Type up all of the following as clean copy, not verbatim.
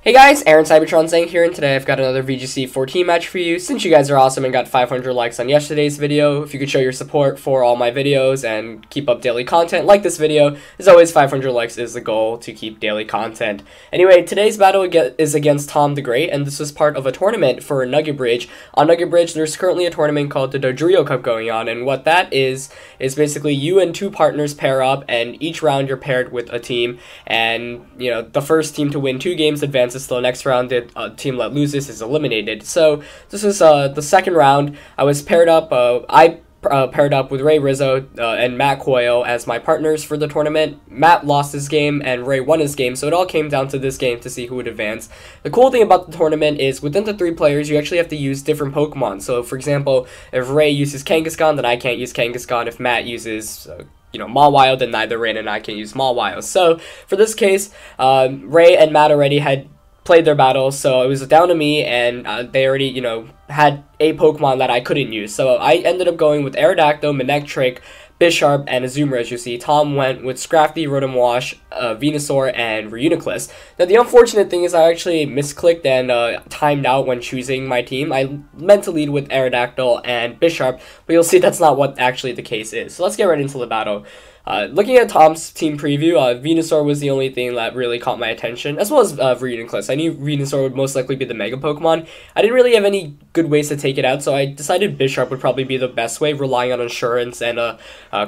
Hey guys, Aaron Cybertron saying here, and today I've got another VGC 14 match for you. Since you guys are awesome and got 500 likes on yesterday's video, if you could show your support for all my videos and keep up daily content like this video, as always 500 likes is the goal to keep daily content. Anyway, today's battle is against Tom the Great, and this is part of a tournament for Nugget Bridge. On Nugget Bridge, there's currently a tournament called the Dodrio Cup going on, and what that is basically you and two partners pair up, and each round you're paired with a team, and you know, the first team to win 2 games advances to the next round. The team that loses is eliminated. So this is the second round. I was paired up. Paired up with Ray Rizzo and Matt Coyle as my partners for the tournament. Matt lost his game and Ray won his game, so it all came down to this game to see who would advance. The cool thing about the tournament is within the 3 players, you actually have to use different Pokemon. So for example, if Ray uses Kangaskhan, then I can't use Kangaskhan. If Matt uses Mawile, then neither Ray and I can use Mawile. So for this case, Ray and Matt already had played their battles, so it was down to me, and they already, had a Pokemon that I couldn't use. So I ended up going with Aerodactyl, Manectric, Bisharp, and Azumarill, as you see. Tom went with Scrafty, Rotom Wash, Venusaur, and Reuniclus. Now, the unfortunate thing is I actually misclicked and timed out when choosing my team. I meant to lead with Aerodactyl and Bisharp, but you'll see that's not what actually the case is. So let's get right into the battle. Looking at Tom's team preview, Venusaur was the only thing that really caught my attention, as well as Reuniclus. I knew Venusaur would most likely be the Mega Pokemon. I didn't really have any good ways to take it out, so I decided Bisharp would probably be the best way, relying on Insurance and a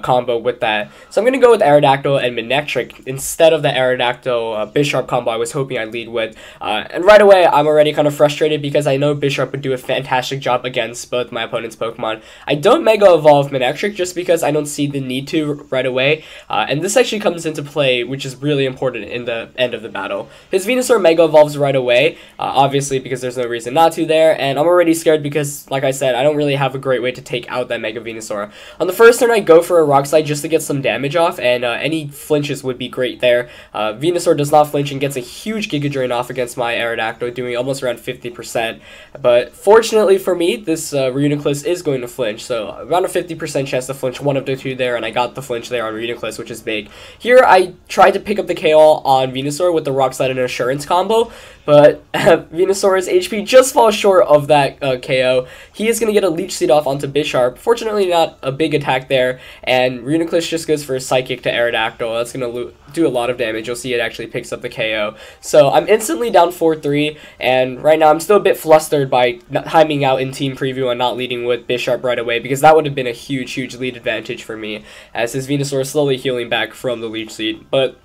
combo with that. So I'm going to go with Aerodactyl and Manectric instead of the Aerodactyl Bisharp combo I was hoping I'd lead with. And right away, I'm already kind of frustrated because I know Bisharp would do a fantastic job against both my opponent's Pokemon. I don't Mega Evolve Manectric just because I don't see the need to right away. And this actually comes into play, which is really important in the end of the battle. His Venusaur Mega Evolves right away, obviously because there's no reason not to there, and I'm already scared because, like I said, I don't really have a great way to take out that Mega Venusaur. On the first turn, I go for a Rock Slide just to get some damage off, and any flinches would be great there. Venusaur does not flinch and gets a huge Giga Drain off against my Aerodactyl, doing almost around 50%. But fortunately for me, this Reuniclus is going to flinch, so around a 50% chance to flinch one of the 2 there, and I got the flinch there on Reuniclus, which is big. Here, I tried to pick up the KO on Venusaur with the Rock Slide and Assurance combo, but Venusaur's HP just falls short of that KO. He is going to get a Leech Seed off onto Bisharp. Fortunately, not a big attack there, and Reuniclus just goes for a Psychic to Aerodactyl. That's going to do a lot of damage. You'll see it actually picks up the KO. So I'm instantly down 4-3, and right now I'm still a bit flustered by timing out in team preview and not leading with Bisharp right away, because that would have been a huge lead advantage for me, as his Venusaur is slowly healing back from the Leech Seed. But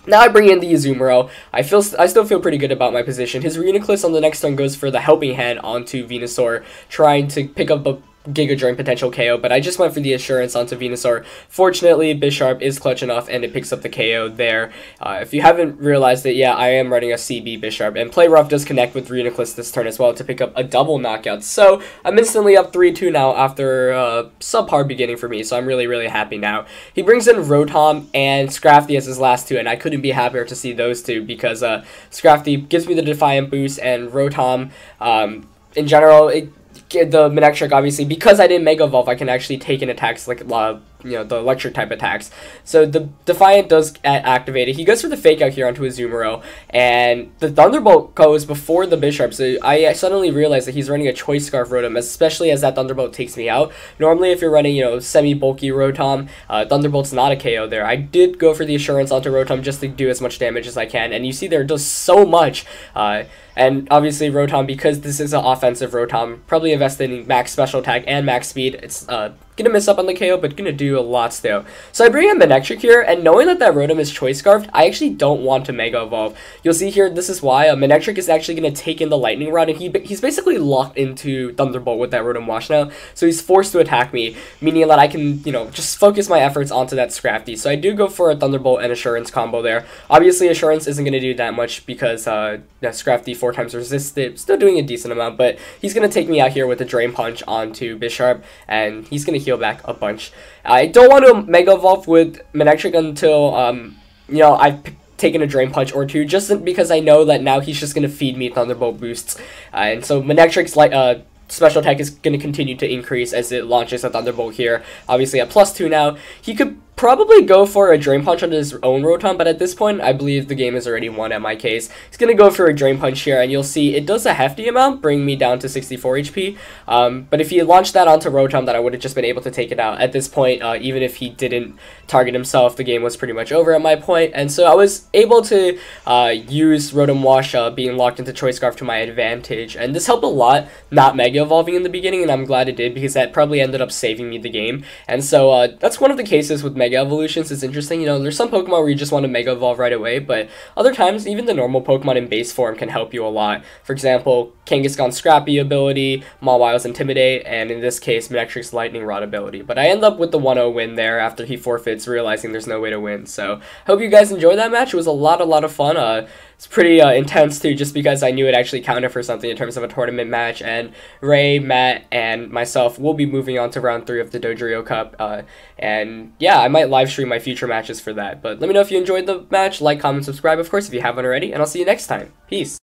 now I bring in the Azumarill. I still feel pretty good about my position. His Reuniclus on the next turn goes for the Helping Hand onto Venusaur, trying to pick up a Giga Drain potential KO, but I just went for the Assurance onto Venusaur. Fortunately, Bisharp is clutch enough, and it picks up the KO there. If you haven't realized it, yeah, I am running a CB Bisharp, and Play Rough does connect with Reuniclus this turn as well to pick up a double knockout. So I'm instantly up 3-2 now after subpar beginning for me, so I'm really happy now. He brings in Rotom and Scrafty as his last 2, and I couldn't be happier to see those 2 because Scrafty gives me the Defiant boost, and Rotom, in general, the Manectric, obviously, because I didn't Mega Evolve, I can actually take in attacks like, the electric type attacks. So the Defiant does activate it. He goes for the Fake Out here onto his Azumarill, and the Thunderbolt goes before the Bisharp. So I suddenly realized that he's running a Choice Scarf Rotom, especially as that Thunderbolt takes me out. Normally, if you're running, semi-bulky Rotom, Thunderbolt's not a KO there. I did go for the Assurance onto Rotom just to do as much damage as I can, and you see there it does so much. And obviously Rotom, because this is an offensive Rotom, probably invested in max special attack and max speed. It's gonna miss up on the KO, but gonna do a lot still. So I bring in Manectric here, and knowing that Rotom is Choice Scarfed, I actually don't want to Mega Evolve. You'll see here, this is why Manectric is actually gonna take in the Lightning Rod, and he's basically locked into Thunderbolt with that Rotom Wash now, so he's forced to attack me, meaning that I can, just focus my efforts onto that Scrafty. So I do go for a Thunderbolt and Assurance combo there. Obviously, Assurance isn't gonna do that much because Scrafty 4 times resisted, still doing a decent amount, but he's gonna take me out here with a Drain Punch onto Bisharp, and he's gonna heal back a bunch. I don't want to Mega Evolve with Manectric until, I've taken a Drain Punch or 2, just because I know that now he's just going to feed me Thunderbolt boosts. And so Manectric's special attack is going to continue to increase as it launches a Thunderbolt here. Obviously at +2 now. He could probably go for a Drain Punch on his own Rotom, but at this point, I believe the game is already won at my case. He's going to go for a Drain Punch here, and you'll see it does a hefty amount, bringing me down to 64 HP. But if he launched that onto Rotom, then I would have just been able to take it out. At this point, even if he didn't target himself, the game was pretty much over at my point, and so I was able to use Rotom Wash being locked into Choice Scarf to my advantage, and this helped a lot not Mega Evolving in the beginning, and I'm glad it did, because that probably ended up saving me the game. And so that's one of the cases with Mega Evolutions. It's interesting, you know, there's some Pokemon where you just want to Mega Evolve right away, but other times, even the normal Pokemon in base form can help you a lot. For example, Kangaskhan's Scrappy ability, Mawile's Intimidate, and in this case, Manectric's Lightning Rod ability. But I end up with the 1-0 win there after he forfeits, realizing there's no way to win. So, hope you guys enjoyed that match. It was a lot of fun. It's pretty intense too, just because I knew it actually counted for something in terms of a tournament match, and Ray, Matt, and myself will be moving on to round 3 of the Dodrio Cup, and yeah, I might live stream my future matches for that. But let me know if you enjoyed the match, like, comment, subscribe, of course, if you haven't already, and I'll see you next time. Peace!